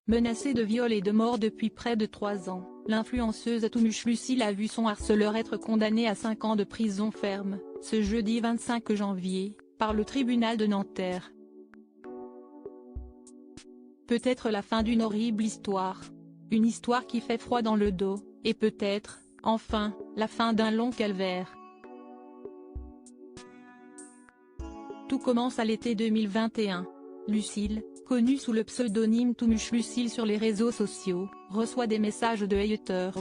Menacée de viol et de mort depuis près de 3 ans, l'influenceuse Toumuch Lucile a vu son harceleur être condamné à 5 ans de prison ferme, ce jeudi 25 janvier, par le tribunal de Nanterre. Peut-être la fin d'une horrible histoire. Une histoire qui fait froid dans le dos, et peut-être, enfin, la fin d'un long calvaire. Tout commence à l'été 2021. Lucile, connue sous le pseudonyme Toumuch Lucile sur les réseaux sociaux, reçoit des messages de haters.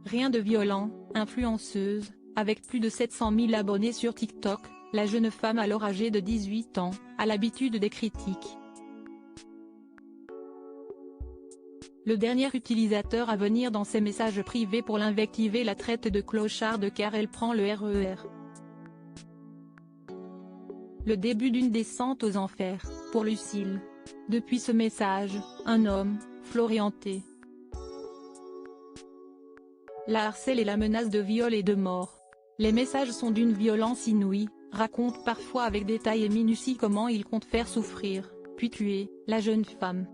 Rien de violent, influenceuse, avec plus de 700 000 abonnés sur TikTok, la jeune femme alors âgée de 18 ans, a l'habitude des critiques. Le dernier utilisateur à venir dans ses messages privés pour l'invectiver la traite de clocharde car elle prend le RER. Le début d'une descente aux enfers, pour Lucile. Depuis ce message, un homme, Florian T. la harcèle et la menace de viol et de mort. Les messages sont d'une violence inouïe, racontent parfois avec détail et minutie comment il compte faire souffrir, puis tuer, la jeune femme.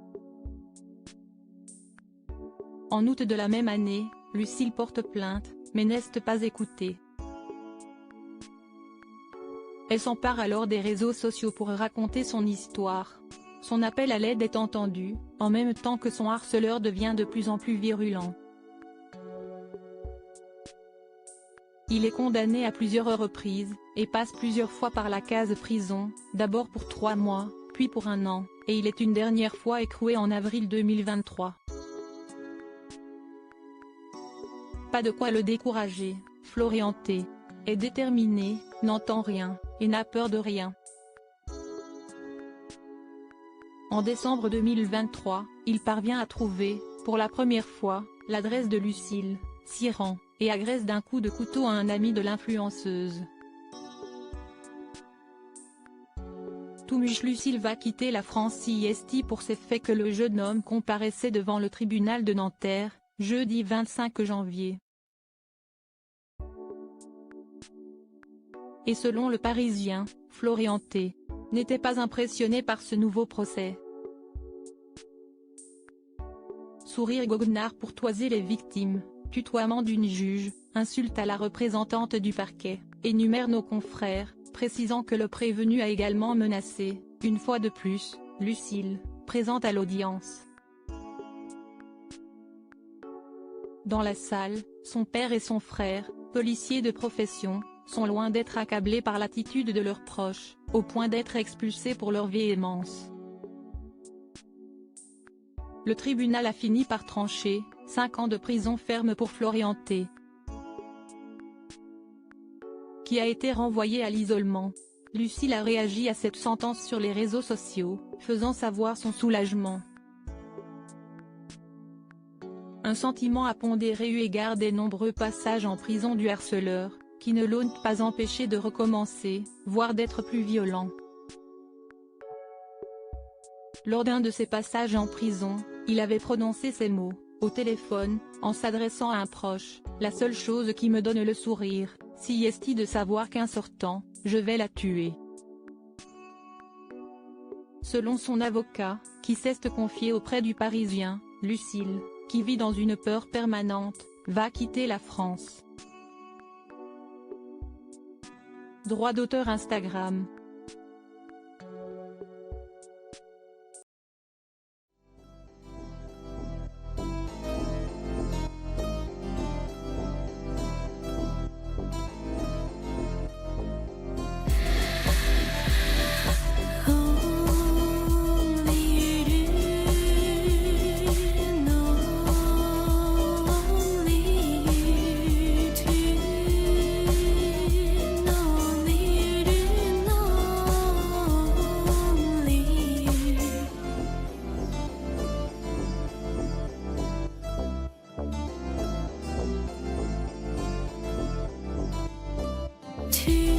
En août de la même année, Lucile porte plainte, mais n'est pas écoutée. Elle s'empare alors des réseaux sociaux pour raconter son histoire. Son appel à l'aide est entendu, en même temps que son harceleur devient de plus en plus virulent. Il est condamné à plusieurs reprises, et passe plusieurs fois par la case prison, d'abord pour 3 mois, puis pour 1 an, et il est une dernière fois écroué en avril 2023. Pas de quoi le décourager, Florian T. est déterminé, n'entend rien, et n'a peur de rien. En décembre 2023, il parvient à trouver, pour la première fois, l'adresse de Lucile, s'y rend, et agresse d'un coup de couteau à un ami de l'influenceuse. Toumuch Lucile va quitter la France CIST pour ces faits que le jeune homme comparaissait devant le tribunal de Nanterre, jeudi 25 janvier. Et selon Le Parisien, Florian T. n'était pas impressionné par ce nouveau procès. Sourire goguenard pour toiser les victimes, tutoiement d'une juge, insulte à la représentante du parquet, énumère nos confrères, précisant que le prévenu a également menacé, une fois de plus, Lucile, présente à l'audience. Dans la salle, son père et son frère, policiers de profession, sont loin d'être accablés par l'attitude de leurs proches, au point d'être expulsés pour leur véhémence. Le tribunal a fini par trancher, 5 ans de prison ferme pour Florian T. qui a été renvoyé à l'isolement. Lucile a réagi à cette sentence sur les réseaux sociaux, faisant savoir son soulagement. Un sentiment à pondérer eu égard des nombreux passages en prison du harceleur, qui ne l'ont pas empêché de recommencer, voire d'être plus violent. Lors d'un de ses passages en prison, il avait prononcé ces mots, au téléphone, en s'adressant à un proche: « La seule chose qui me donne le sourire, c'est de savoir qu'en sortant, je vais la tuer. » Selon son avocat, qui s'est confié auprès du Parisien, Lucile, qui vit dans une peur permanente, va quitter la France. Droit d'auteur Instagram. Tu